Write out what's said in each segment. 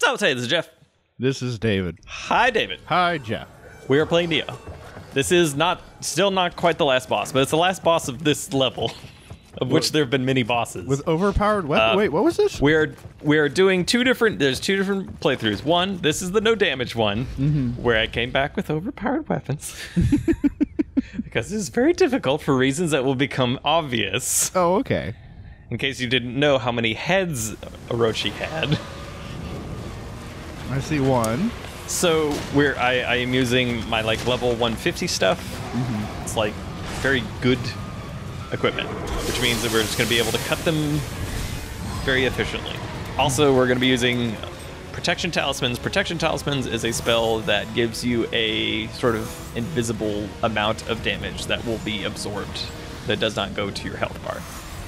up, this is Jeff. This is David. Hi, David. Hi, Jeff. We are playing Nioh. This is still not quite the last boss, but it's the last boss of this level, of which there have been many bosses. With overpowered weapon? Wait, what was this? We are doing there's two different playthroughs. One, this is the no damage one, where I came back with overpowered weapons. Because this is very difficult for reasons that will become obvious. Oh, okay. In case you didn't know how many heads Orochi had. I see one. So I am using my level 150 stuff. It's very good equipment, which means that we're just going to be able to cut them very efficiently. Also, we're going to be using Protection Talismans. Protection Talismans is a spell that gives you a sort of invisible amount of damage that will be absorbed, that does not go to your health bar,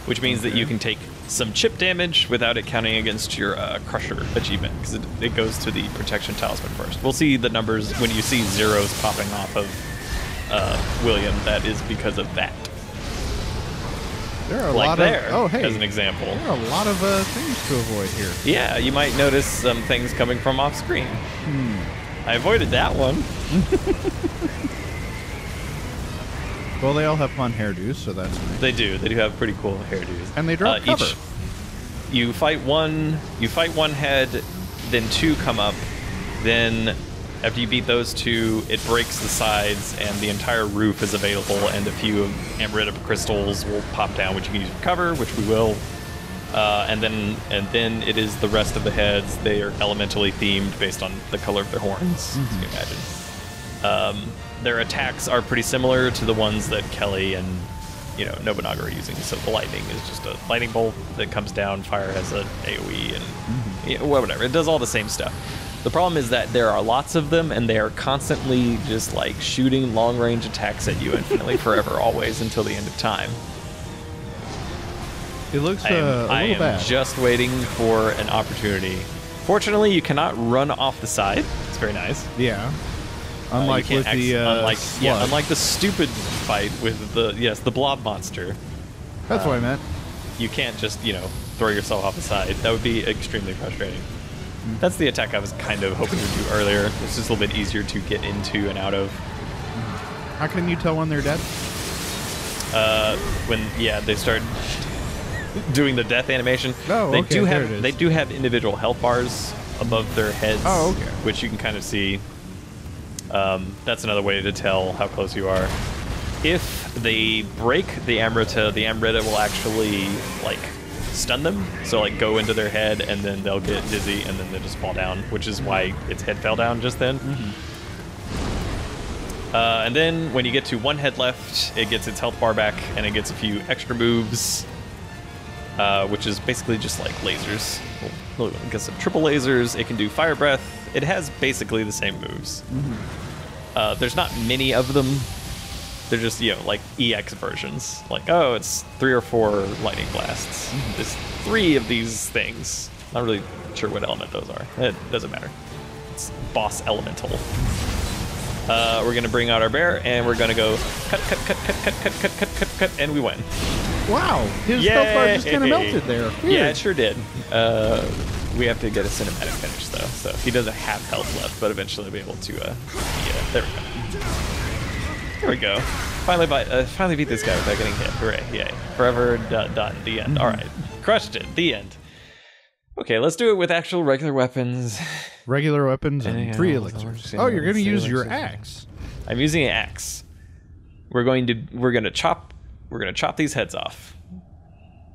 which means that you can take some chip damage without it counting against your Crusher achievement, because it goes to the Protection Talisman first. We'll see the numbers when you see zeros popping off of William. That is because of that. There are a lot of... Oh, hey. As an example. There are a lot of things to avoid here. Yeah, you might notice some things coming from off screen. I avoided that one. Well, they all have fun hairdos, so that's nice. They do. They do have pretty cool hairdos. And they drop cover. You fight one head, then two come up. Then after you beat those two, it breaks the sides, and the entire roof is available, and a few Amarita crystals will pop down, which you can use for cover, which we will. And then it is the rest of the heads. They are elementally themed based on the color of their horns, as you can imagine. Their attacks are pretty similar to the ones that Kelly and Nobunaga are using. So the lightning is just a lightning bolt that comes down. Fire has an AoE and whatever. It does all the same stuff. The problem is that there are lots of them, and they are constantly just shooting long-range attacks at you infinitely, forever, always, until the end of time. It looks a little bad. I am just waiting for an opportunity. Fortunately, you cannot run off the side. It's very nice. Yeah. Unlike with unlike the stupid fight with the blob monster. That's what I meant. You can't just throw yourself off the side. That would be extremely frustrating. That's the attack I was kind of hoping to do earlier. It's just a little bit easier to get into and out of. How can you tell when they're dead? When they start doing the death animation. Oh, okay. They do have individual health bars above their heads. Oh, okay. Which you can kind of see. That's another way to tell how close you are. If they break the Amarita will actually stun them. So go into their head, and then they'll get dizzy, and then they just fall down, which is why its head fell down just then. And then when you get to one head left, it gets its health bar back, and it gets a few extra moves, which is basically just lasers. Well, it gets some triple lasers. It can do fire breath. It has basically the same moves. There's not many of them. They're just, EX versions. It's 3 or 4 lightning blasts. There's 3 of these things. Not really sure what element those are. It doesn't matter. It's boss elemental. We're going to bring out our bear, and we're going to go cut, and we win. Wow. His health bar just kind of melted there. Weird. Yeah, it sure did. We have to get a cinematic finish, though. So he doesn't have health left, but eventually we'll be able to... there we go. There we go. Finally beat this guy without getting hit. Hooray. Yay. Forever done. The end. All right. Crushed it. The end. Okay, let's do it with actual regular weapons. Regular weapons and 3 elixirs. Oh, you're going to use your axe. I'm using an axe. We're going to chop these heads off.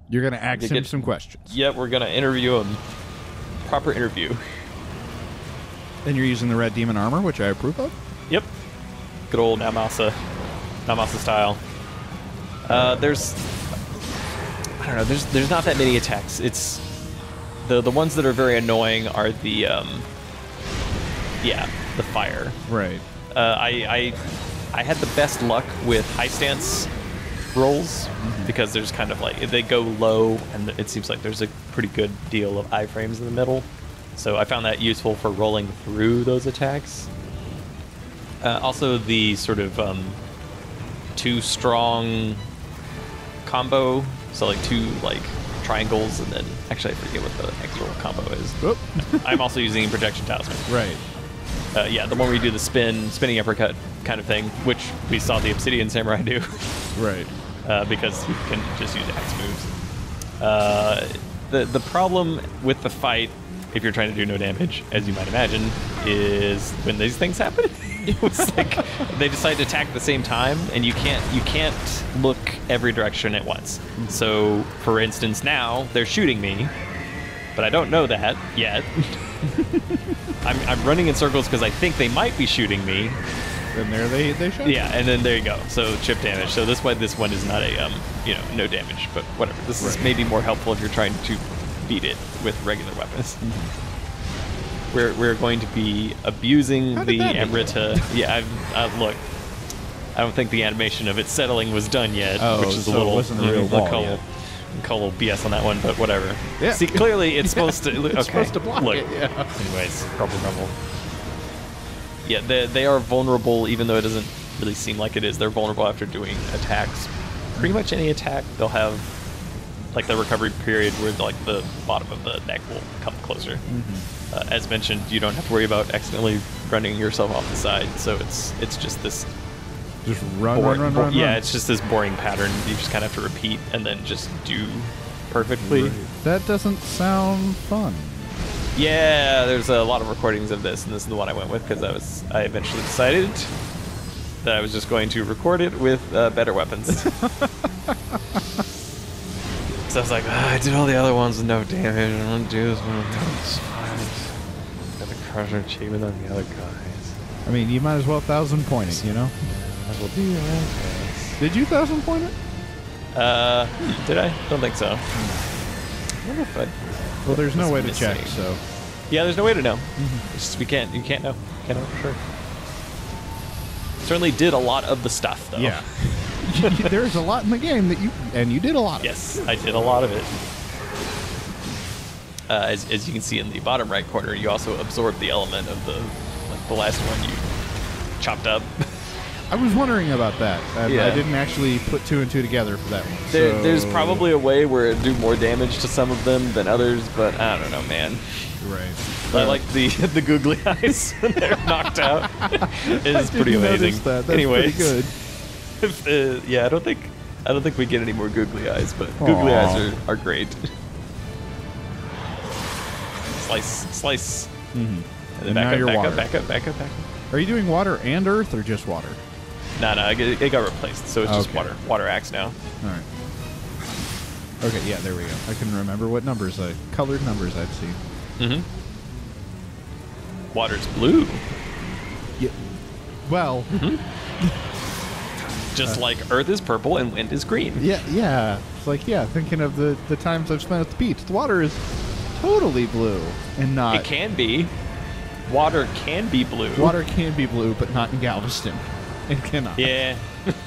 You're going to ask him some questions. Yep, we're going to interview him. Proper interview. And you're using the red demon armor, which I approve of? Yep. Good old Namasa style. There's not that many attacks. It's the ones that are very annoying are the fire. Right. I had the best luck with high stance rolls because there's kind of they go low, and it seems like there's a pretty good deal of iframes in the middle. So I found that useful for rolling through those attacks. Also, the sort of 2 strong combo, so 2 triangles, and then actually I forget what the actual combo is. Oop. I'm also using Projection Talisman. Right. Yeah, the one where you do the spinning uppercut kind of thing, which we saw the Obsidian Samurai do. Right. Because you can just use axe moves. The problem with the fight, if you're trying to do no damage, as you might imagine, is when these things happen. It was like they decide to attack at the same time, and you can't look every direction at once. So, for instance, now they're shooting me, but I don't know that yet. I'm running in circles because I think they might be shooting me. And there they shot. Yeah, and then there you go. So chip damage. So this one is not a no damage, but whatever. This is maybe more helpful if you're trying to beat it with regular weapons. We're going to be abusing the Amrita. Yeah, look. I don't think the animation of it settling was done yet, which is a little. It wasn't a real wall yet. Call a little BS on that one, but whatever. Yeah. See, clearly it's supposed to. Okay. It's supposed to block look. it. Yeah. Anyways, rumble. Yeah, they are vulnerable, even though it doesn't really seem like it is. They're vulnerable after doing attacks. Pretty much any attack, they'll have like the recovery period where like the bottom of the neck will come closer. As mentioned, you don't have to worry about accidentally running yourself off the side, so it's just this. Just run. Yeah, it's just this boring pattern. You just kind of have to repeat and then just do perfectly. Right. That doesn't sound fun. Yeah, there's a lot of recordings of this, and this is the one I went with because I eventually decided that I was just going to record it with better weapons. So I was like, I did all the other ones with no damage. I want to do this one. It's fine. Got the crusher achievement on the other guys. I mean, you might as well 1,000 point it, you know? I will do that. Did you 1,000 point it? Did I? Don't think so. I wonder if I... Well, there's no way to check, so... Yeah, there's no way to know. It's just, you can't know. Can't know for sure. Certainly did a lot of the stuff, though. Yeah. There's a lot in the game that you did a lot of it. Yes, I did a lot of it. As you can see in the bottom right corner, you also absorbed the element of the last one you chopped up. I was wondering about that. Yeah. I didn't actually put 2 and 2 together for that one. There's probably a way where it'd do more damage to some of them than others, but I don't know, man. Right. I like the googly eyes when they're knocked out. It's pretty amazing. That's anyways, pretty good. Yeah, I don't think we get any more googly eyes, but googly eyes are great. Slice. Mm-hmm. And then back up. Are you doing water and earth or just water? No, it got replaced, so it's just water axe now. All right. Okay, yeah, there we go. I can remember what colored numbers I've seen. Water's blue. Yeah. Well. Just like earth is purple and wind is green. Yeah. It's like, thinking of the times I've spent at the beach. The water is totally blue and not... It can be. Water can be blue. Water can be blue, but not in Galveston. It cannot. Yeah.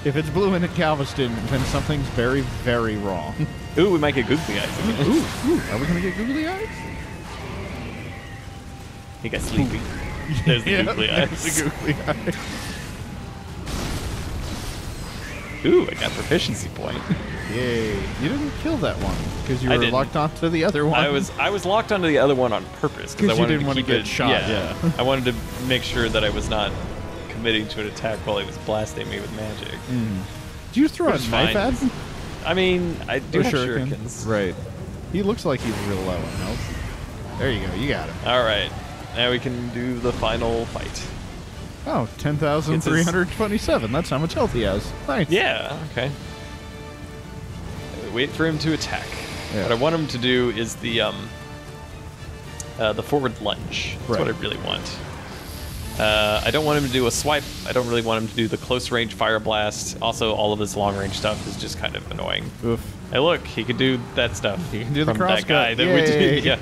If it's blue in Galveston, then something's very, very wrong. Ooh, we might get googly eyes. Ooh. Are we going to get googly eyes? He got sleepy. There's the googly eyes. There's the googly eyes. Ooh, I got proficiency point. Yay. You didn't kill that one because you were locked onto the other one. I was locked onto the other one on purpose because I wanted to get shot. Yeah. I wanted to make sure that I was not committing to an attack while he was blasting me with magic. Do you throw a knife at him? I mean, I do have shurikens. Right. He looks like he's real low on health. There you go. You got him. All right. Now we can do the final fight. Oh, 10,327. That's how much health he has. Nice. Yeah, okay. Wait for him to attack. Yeah. What I want him to do is the forward lunge. That's what I really want. I don't want him to do a swipe. I don't really want him to do the close range fire blast. Also, all of this long range stuff is just kind of annoying. Oof. Hey, look, he can do that stuff. He can do the from cross that guy cut. that we did. Yeah.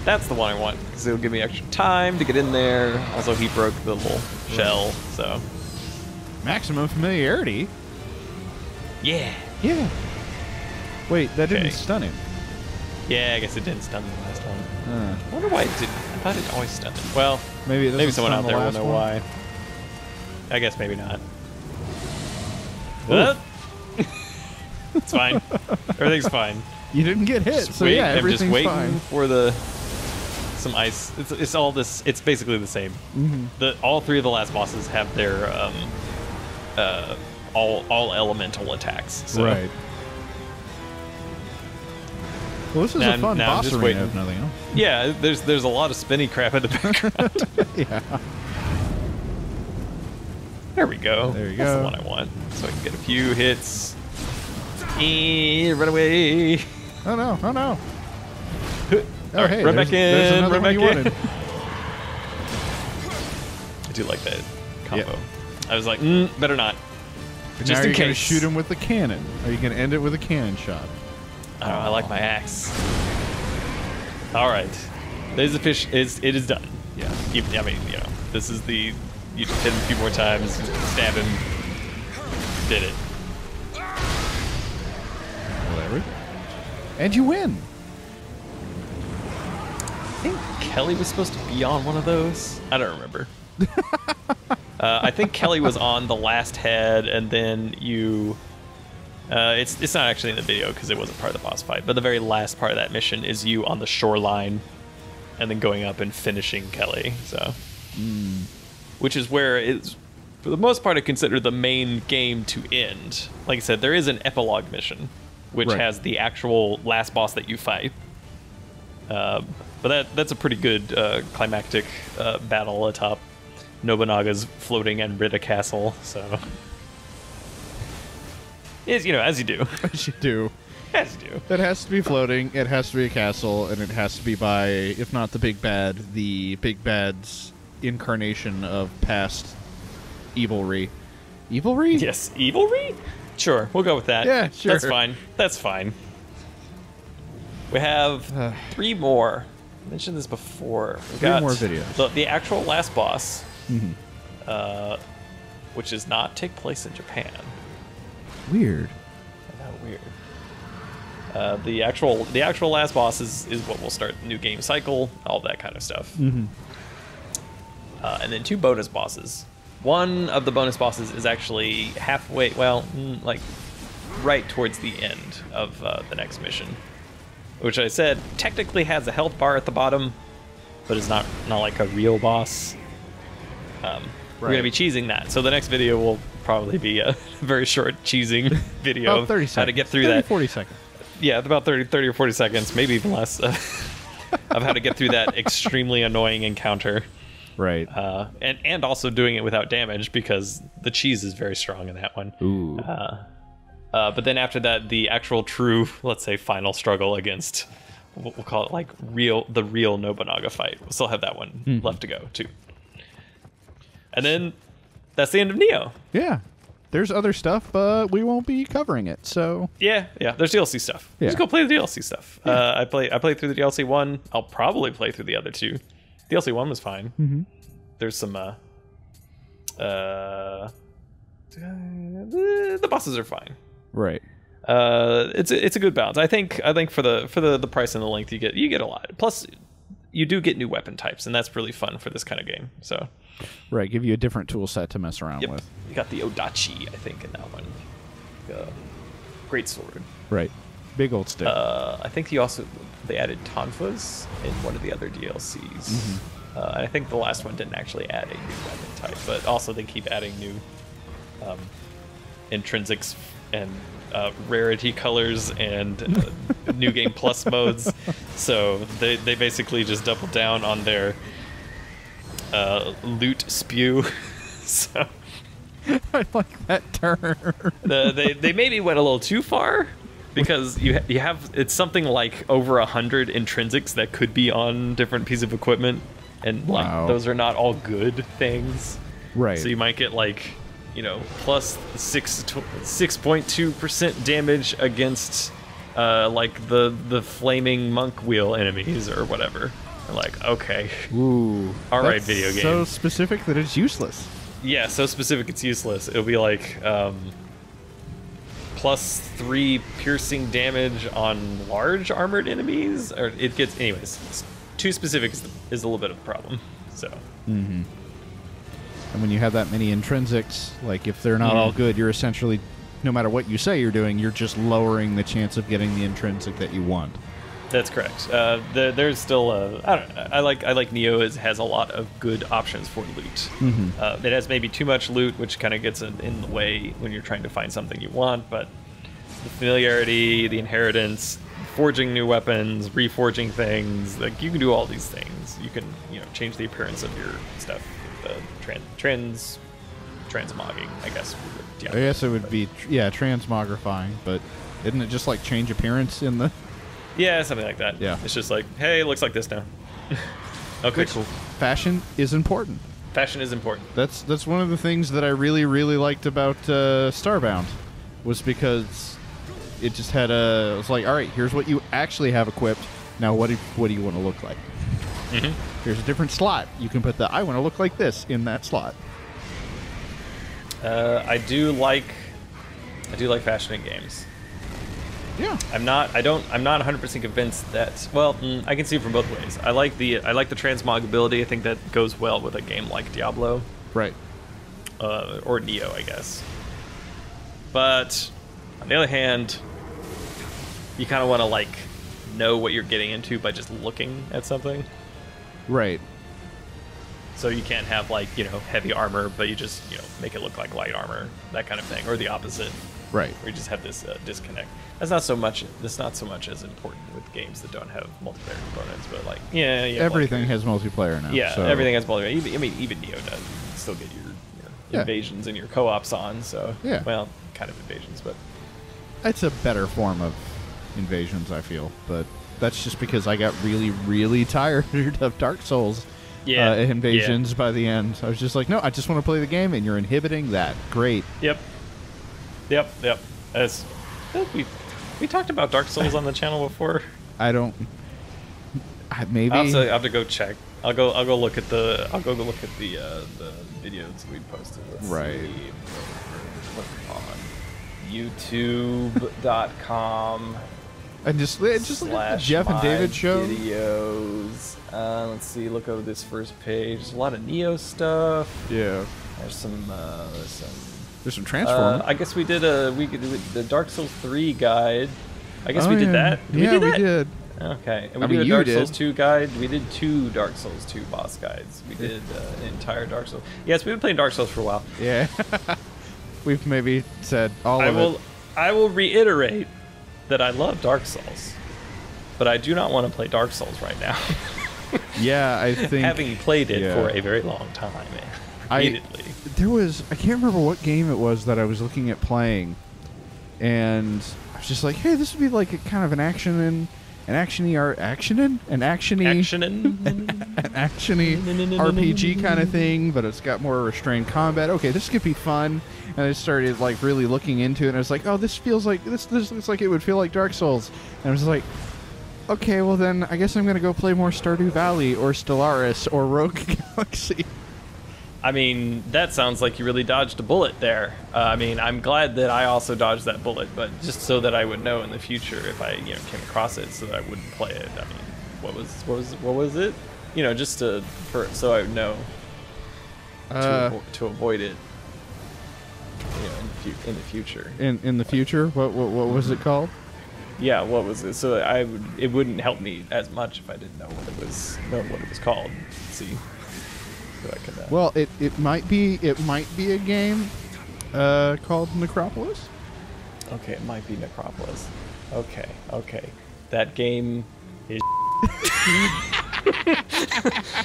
That's the one I want, because it'll give me extra time to get in there. Also, he broke the little shell, so. Maximum familiarity? Yeah. Yeah. Wait, that didn't stun him. Yeah, I guess it didn't stun him last time. I wonder why it didn't. I thought it always stunned him. Well, maybe someone out there will know why. I guess maybe not. It's fine. Everything's fine. You didn't get hit, so yeah, I'm just everything's waiting fine. for some ice. It's all this. It's basically the same. All three of the last bosses have their all elemental attacks. So. Right. Well, this is a fun boss just arena, waiting. if nothing else. Yeah, there's a lot of spinny crap in the background. Yeah. There we go. There you That's go. the one I want. So I can get a few hits. Run away. Oh no! Oh no! All right, hey, run back there's in. another Run back one you in. wanted. I do like that combo. Yep. I was like, better not. But Just now in you're gonna case. shoot him with the cannon. Are you gonna end it with a cannon shot? I don't know, I like my axe. All right, there's the fish. It is done. Yeah. I mean, this is the. You just hit him a few more times, stab him. Did it. Whatever. And you win. I think Kelly was supposed to be on one of those. I don't remember. I think Kelly was on the last head, and then you. It's not actually in the video because it wasn't part of the boss fight, but the very last part of that mission is you on the shoreline, and then going up and finishing Kelly. So, which is where it's for the most part I consider the main game to end. Like I said, there is an epilogue mission, which Right. has the actual last boss that you fight. But that's a pretty good climactic battle atop Nobunaga's floating and Rita castle. So, is as you do, As you do. as you do. It has to be floating. It has to be a castle, and it has to be by, if not the big big bad's incarnation of past evilry. Evilry? Yes, evilry. Sure, we'll go with that. Yeah, sure. That's fine. That's fine. We have 3 more. I mentioned this before. We Three got more videos. The actual last boss, which does not take place in Japan. Weird. How weird. The actual last boss is what will start the new game cycle, all that kind of stuff. And then 2 bonus bosses. One of the bonus bosses is actually halfway, like right towards the end of the next mission, which I said technically has a health bar at the bottom, but is not like a real boss. We're gonna be cheesing that, so the next video will probably be a very short cheesing video About 30 of seconds. how to get through 30, that. 40 seconds. Yeah, about 30 or 40 seconds, maybe even less, of how to get through that extremely annoying encounter. Right. And also doing it without damage because the cheese is very strong in that one. Ooh. But then after that, the actual true, let's say, final struggle against, we'll call it like the real Nobunaga fight. We'll still have that one left to go too. And then that's the end of Nioh. Yeah. There's other stuff, but we won't be covering it, so... Yeah, there's DLC stuff. Yeah. Just go play the DLC stuff. I played through the DLC 1. I'll probably play through the other 2. DLC 1 was fine. There's some the bosses are fine. Right. It's a good balance. I think for the price and the length you get a lot. Plus you do get new weapon types, and that's really fun for this kind of game. So Right, give you a different tool set to mess around with. You got the Odachi, I think, in that one. Great sword. Right. Big old stick. I think they added tonfas in one of the other DLCs. I think the last one didn't actually add a new weapon type, but also they keep adding new intrinsics and rarity colors and new game plus modes. So they basically just double down on their loot spew. So I like that term. they maybe went a little too far, because you have, it's something like over 100 intrinsics that could be on different pieces of equipment, and like those are not all good things. Right. So you might get like, plus 6.2% damage against like the flaming monk wheel enemies or whatever. You're like, okay. Ooh. All right, That's video game. so specific that it's useless. Yeah, so specific it's useless. It'll be like plus 3 piercing damage on large armored enemies, or it gets, anyways. It's too specific is a little bit of a problem. So. And when you have that many intrinsics, like if they're not all good, you're essentially no matter what you say you're doing, you're just lowering the chance of getting the intrinsic that you want. That's correct. There's still I like Nioh has a lot of good options for loot. It has maybe too much loot, which kind of gets in the way when you're trying to find something you want. But the familiarity, the inheritance, forging new weapons, reforging things, like you can do all these things. You can change the appearance of your stuff. Transmogging, I guess. I guess it would be transmogrifying, but isn't it just like change appearance in the? Yeah, something like that. Yeah. It's just like, hey, it looks like this now. Okay, cool. Fashion is important. Fashion is important. That's one of the things that I really, really liked about Starbound, was because it just had it was like, all right, here's what you actually have equipped. Now, what do you want to look like? Here's a different slot. You can put I want to look like this in that slot. I do like fashion in games. Yeah. I'm not 100% convinced that. Well, I can see it from both ways. I like the transmoggability. I think that goes well with a game like Diablo, right? Or Nioh, I guess. But on the other hand, you kind of want to like know what you're getting into by just looking at something, right? So you can't have like heavy armor, but you just make it look like light armor, that kind of thing, or the opposite. Right. Where you just have this disconnect. That's not so much as important with games that don't have multiplayer components, but like everything has multiplayer now. Yeah, so. everything has multiplayer. Even Nioh does. You can still get your invasions and your co-ops on. So well, kind of invasions, but it's a better form of invasions, I feel. But that's just because I got really, really tired of Dark Souls invasions by the end. I was just like, no, I just want to play the game, and you're inhibiting that. Great. Yep. As we talked about Dark Souls on the channel before. Maybe I'll have to go check. I'll go look at the videos we posted. Let's see. On YouTube.com. And just look at the Jeff and David show videos. Let's see. Look over this first page. There's a lot of Nioh stuff. Yeah. There's some Transformers. I guess we did the Dark Souls 3 guide. I guess we did that. We did. Okay. And we did a Dark Souls 2 guide. We did 2 Dark Souls 2 boss guides. We did an entire Dark Souls. Yes, we've been playing Dark Souls for a while. Yeah. We've maybe said all of it. I will reiterate that I love Dark Souls, but I do not want to play Dark Souls right now. Yeah, I think having played it for a very long time, repeatedly. I can't remember what game it was that I was looking at playing, and I was just like, hey, this would be like a kind of an actiony RPG kind of thing, but it's got more restrained combat. Okay, this could be fun. And I started like really looking into it, and I was like, oh, this feels like this looks like it would feel like Dark Souls. And I was like, okay, well then I guess I'm gonna go play more Stardew Valley or Stellaris or Rogue Galaxy. I mean, that sounds like you really dodged a bullet there. I mean, I'm glad that I also dodged that bullet, but just so that I would know in the future if I came across it, so that I wouldn't play it. I mean, what was it? Just so I would know to avoid it. In the future. In the future, what was it called? Yeah, what was it? So it wouldn't help me as much if I didn't know what it was called. Let's see. Well, it might be a game called Necropolis. Okay, it might be Necropolis. Okay. That game is.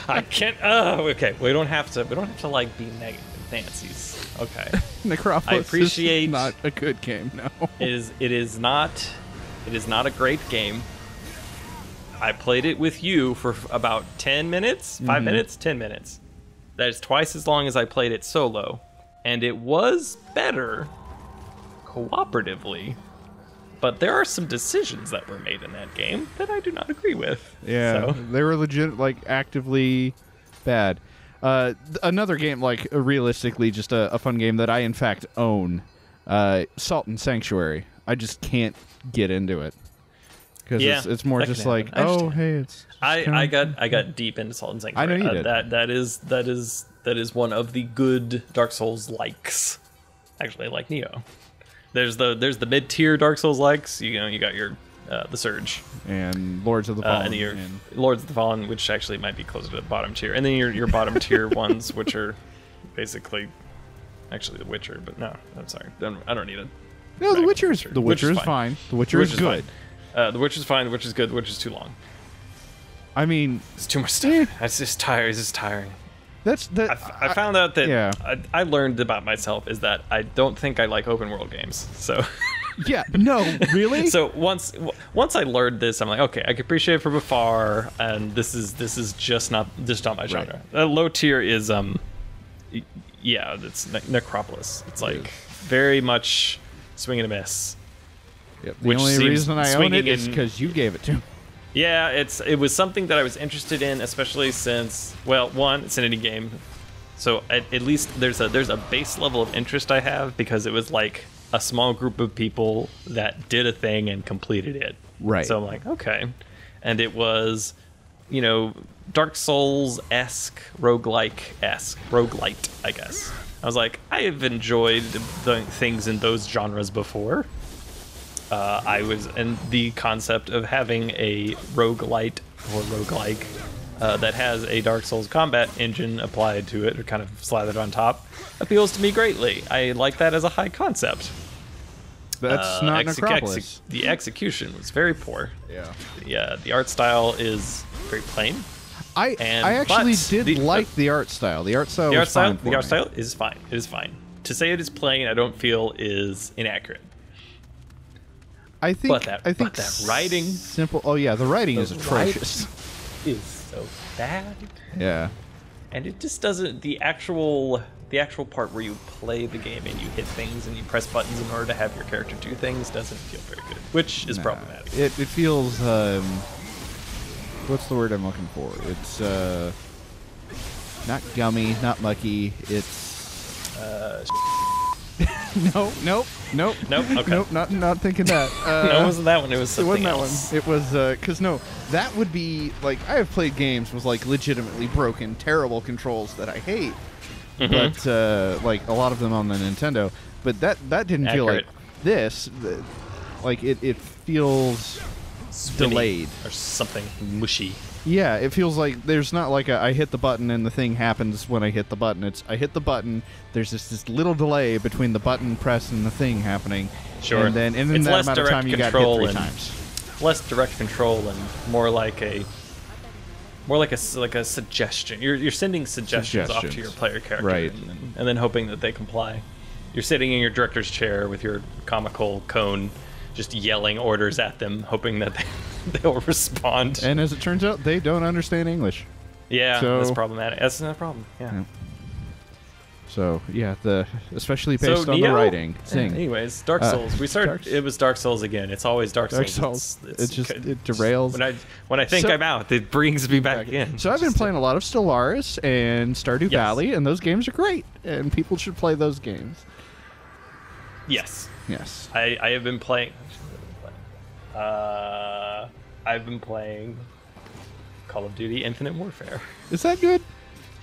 I can't. Okay. We don't have to like be negative Nancy's. Okay. Necropolis. I appreciate. Is not a good game. No. It is not a great game. I played it with you for about 10 minutes, 5 minutes, 10 minutes. That is twice as long as I played it solo, and it was better cooperatively. But there are some decisions that were made in that game that I do not agree with. Yeah, they were legit, like actively bad. Another game, like realistically, just a fun game that I in fact own, Salt and Sanctuary. I just can't get into it because it's more just like, oh hey, it's. I got deep into Salt and Sanctuary. I know you did. That is one of the good Dark Souls likes. Actually, I like Nioh. There's the mid-tier Dark Souls likes. You know, you got your the Surge and Lords of the Fallen, and your Lords of the Fallen, which actually might be closer to the bottom tier, and then your bottom tier ones, which are basically actually The Witcher. But no, I'm sorry, I don't need it. No, The Witcher is fine. The Witcher is good. The Witcher is fine. The Witcher is good. The Witcher is too long. I mean, it's too much stuff. It's just tiring. It's just tiring. I found out that I learned about myself is that I don't think I like open world games. So yeah, no, really. So once I learned this, I'm like, okay, I can appreciate it from afar, and this is just not my genre. Right. Low tier is it's Necropolis. It's like very much swing and a miss. Yep. The only reason I own it is because you gave it to me. Yeah, it was something that I was interested in, especially since, well, one, it's an indie game, so at least there's a base level of interest I have because it was like a small group of people that did a thing and completed it. Right. So I'm like, okay, and it was, you know, Dark Souls-esque, roguelite, I guess. I was like, I have enjoyed the things in those genres before. And the concept of having a roguelite or roguelike that has a Dark Souls combat engine applied to it or kind of slathered on top appeals to me greatly. I like that as a high concept. That's not Necropolis. The execution was very poor. Yeah. The art style is very plain. I actually did like the art style. The art style was fine for me. The art style is fine. It is fine. To say it is plain, I don't feel is inaccurate. I think that writing simple. Oh yeah, the writing is atrocious. Is so bad. Yeah. And it just doesn't. The actual part where you play the game and you hit things and you press buttons in order to have your character do things doesn't feel very good, which is problematic. It feels. What's the word I'm looking for? It's not gummy, not mucky. It's. Nope. Okay. Nope. Not thinking that. No, it wasn't that one. It was something else. It wasn't that one. It was because no, that would be like I have played games with like legitimately broken, terrible controls that I hate, but like a lot of them on the Nintendo. But that didn't feel like this. Like it feels spinny delayed or something mushy. Yeah, it feels like there's not like I hit the button and the thing happens when I hit the button. It's I hit the button. There's this little delay between the button press and the thing happening. Sure. And then in that amount of time, you got hit 3 times. Less direct control and more like a suggestion. You're sending suggestions off to your player character, right? And then hoping that they comply. You're sitting in your director's chair with your comical cone, just yelling orders at them, hoping that they'll respond. And as it turns out, they don't understand English. Yeah, that's problematic. That's not a problem. Yeah. So yeah, especially based on the writing. Anyways, Dark Souls. It was Dark Souls again. It's always Dark Souls. It derails. When I think I'm out, it brings me back in. So I've been playing a lot of Stellaris and Stardew Valley, and those games are great, and people should play those games. Yes. I have been playing. I've been playing Call of Duty Infinite Warfare. Is that good?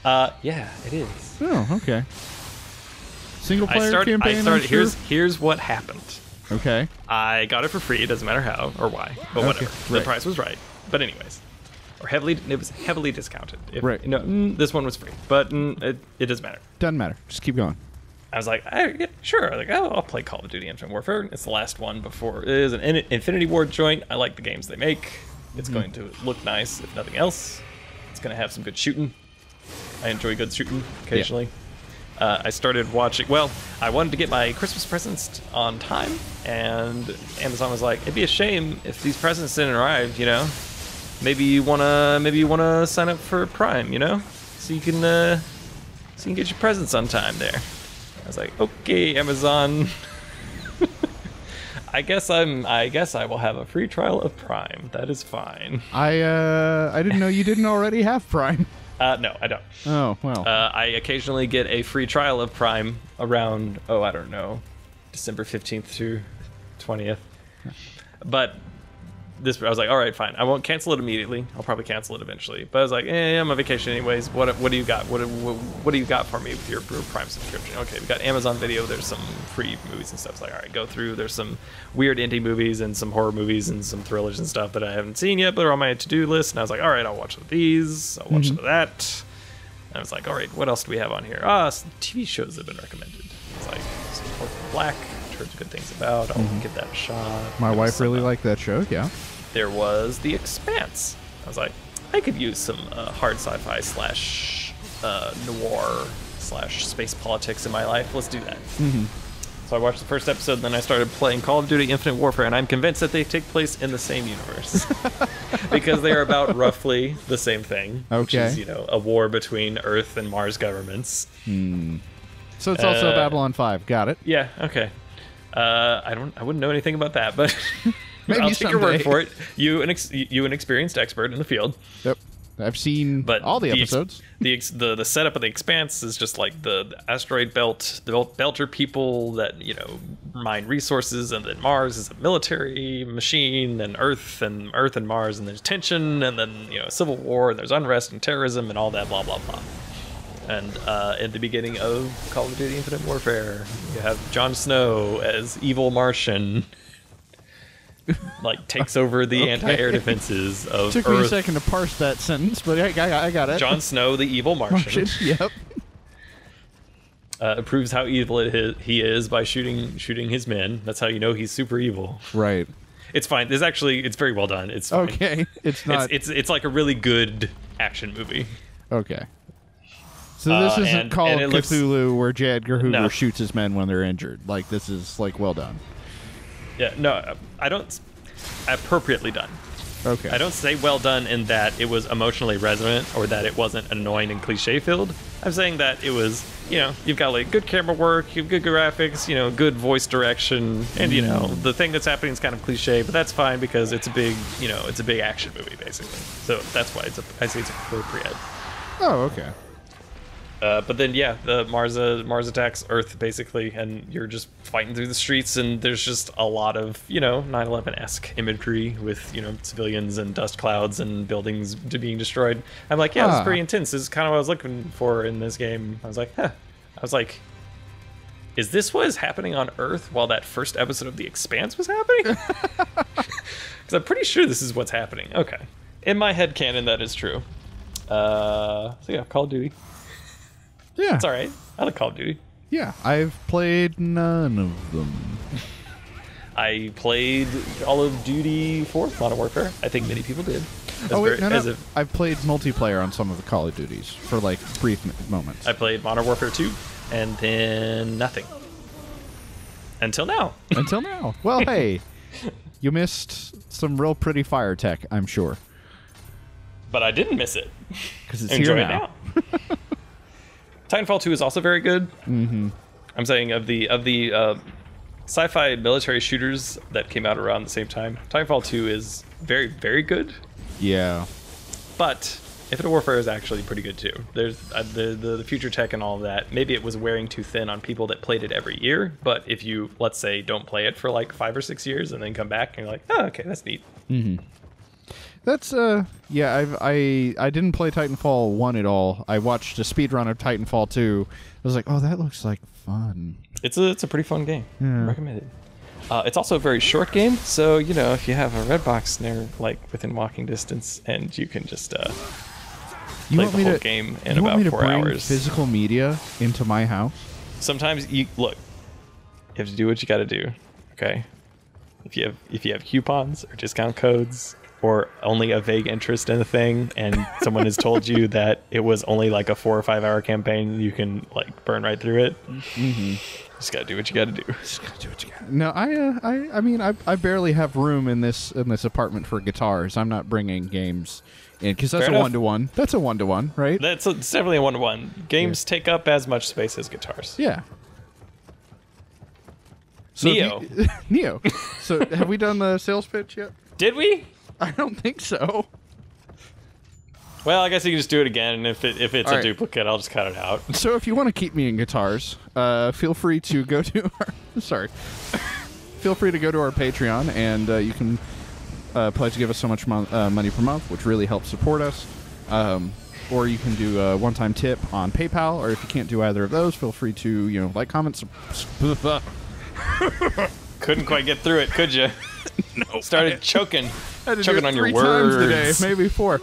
Yeah, it is. Oh, okay. Single player campaign. Here's what happened. Okay. I got it for free. It doesn't matter how or why, but whatever. The price was right. But anyways, it was heavily discounted. Right. This one was free, but it doesn't matter. Doesn't matter. Just keep going. I was like, sure. Like, I'll play Call of Duty Infinite Warfare. It's the last one before it is an Infinity Ward joint. I like the games they make. It's going to look nice, if nothing else. It's going to have some good shooting. I enjoy good shooting occasionally. Yeah. I started watching. Well, I wanted to get my Christmas presents on time, and Amazon was like, "It'd be a shame if these presents didn't arrive. You know, maybe you wanna sign up for Prime. You know, so you can get your presents on time there." I was like, "Okay, Amazon." I guess I will have a free trial of Prime. That is fine. I didn't know you didn't already have Prime. No, I don't. Oh, well. I occasionally get a free trial of Prime around, I don't know, December 15th through 20th. But this. I was like, all right, fine. I won't cancel it immediately. I'll probably cancel it eventually. But I was like, I'm on vacation anyways. What do you got? What do you got for me with your Prime subscription? Okay, we got Amazon Video. There's some free movies and stuff. It's like, all right, go through. There's some weird indie movies and some horror movies and some thrillers and stuff that I haven't seen yet, but they're on my to-do list. And I was like, all right, I'll watch these. I'll watch that. And I was like, all right, what else do we have on here? Some TV shows that have been recommended. It's like some Orphan Black. Heard good things about. I'll give that a shot. My wife really liked that show. Yeah. There was The Expanse. I was like, I could use some hard sci-fi / noir / space politics in my life. Let's do that. So I watched the first episode, and then I started playing Call of Duty Infinite Warfare, and I'm convinced that they take place in the same universe because they are about roughly the same thing. Okay. Which is, a war between Earth and Mars governments. So it's also Babylon 5. Got it. Yeah. Okay. I wouldn't know anything about that, but Maybe I'll take your word someday. for it. You an experienced expert in the field. Yep. I've seen all the episodes. The setup of The Expanse is just like the asteroid belt, the Belter people that mine resources, and then Mars is a military machine, and Earth and Mars, and there's tension, and then civil war, and there's unrest and terrorism, and all that blah blah blah. And at the beginning of Call of Duty Infinite Warfare, you have Jon Snow as evil Martian, takes over the anti-air defenses of Took Earth. me a second to parse that sentence, but I got it. Jon Snow, the evil Martian. Yep. Proves how evil he is by shooting his men. That's how you know he's super evil. Right. It's fine. It's very well done. It's fine. Okay. It's not. It's like a really good action movie. Okay. So this isn't Call of Cthulhu where J. Edgar Hoover shoots his men when they're injured. Like, this is, well done. Yeah, no, I don't... Appropriately done. Okay. I don't say well done in that it was emotionally resonant or that it wasn't annoying and cliche-filled. I'm saying that it was, you've got, good camera work, you've good graphics, good voice direction, and, the thing that's happening is kind of cliche, but that's fine because it's a big, it's a big action movie, basically. So that's why I say it's appropriate. Oh, okay. But then, the Mars attacks Earth, basically, and you're just fighting through the streets, and there's just a lot of, 9/11-esque imagery with, civilians and dust clouds and buildings being destroyed. I'm like, this is pretty intense. This is kind of what I was looking for in this game. I was like, I was like, is this what is happening on Earth while that first episode of The Expanse was happening? Because I'm pretty sure this is what's happening. Okay. In my head canon, that is true. So yeah, Call of Duty. Yeah. It's all right. I like Call of Duty. Yeah, I've played none of them. I played Call of Duty 4, Modern Warfare. I think many people did. I've played multiplayer on some of the Call of Duties for brief moments. I played Modern Warfare 2, and then nothing. Until now. Until now. Well, hey, you missed some real pretty fire tech, I'm sure. But I didn't miss it. Because it's here now. Titanfall 2 is also very good. Mm-hmm. I'm saying of the sci-fi military shooters that came out around the same time, Titanfall 2 is very, very good. Yeah. But Infinite Warfare is actually pretty good too. There's the future tech and all of that. Maybe it was wearing too thin on people that played it every year. But if you, let's say, don't play it for 5 or 6 years and then come back and you're like, oh, okay, that's neat. Mm-hmm. That's yeah. I didn't play Titanfall 1 at all. I watched a speedrun of Titanfall 2. I was like, oh, that looks like fun. It's a pretty fun game. Yeah. Recommended. It's also a very short game, so if you have a red box near within walking distance, and you can just play the whole game in about 4 hours. Physical media into my house. Sometimes you have to do what you got to do. Okay, if you have coupons or discount codes, or only a vague interest in a thing, and someone has told you that it was only a 4 or 5 hour campaign, you can burn right through it. Mm-hmm. Just gotta do what you gotta do. Just gotta do what you gotta do. No, I mean, I barely have room in this apartment for guitars. I'm not bringing games in because that's a 1-to-1. That's a 1-to-1, right? It's definitely a 1-to-1. Games take up as much space as guitars. Yeah. So Nioh. Nioh. So have we done the sales pitch yet? Did we? I don't think so. Well, I guess you can just do it again, and if it's a duplicate, I'll just cut it out. So if you want to keep me in guitars, feel free to go to our feel free to go to our Patreon, and you can pledge to give us so much money per month, which really helps support us. Or you can do a one-time tip on PayPal, or if you can't do either of those, feel free to, like, comment. Couldn't quite get through it, could you? No. Started choking. I had to Choking do it on your 3 times today, words. maybe 4.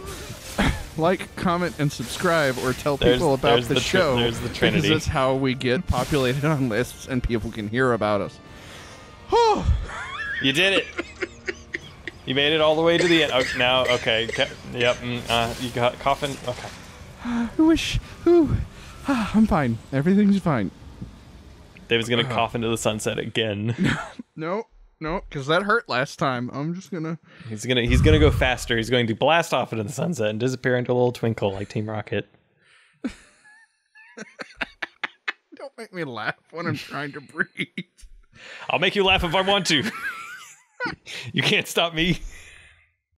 Like, comment, and subscribe, or tell people about the show. There's the Trinity. Because that's how we get populated on lists and people can hear about us. You did it. You made it all the way to the end. Oh, now, okay. Yep. You got coughing. Okay. I wish. I'm fine. Everything's fine. David's gonna cough into the sunset again. No, because that hurt last time. I'm just gonna. He's gonna go faster. He's going to blast off into the sunset and disappear into a little twinkle like Team Rocket. Don't make me laugh when I'm trying to breathe. I'll make you laugh if I want to. You can't stop me.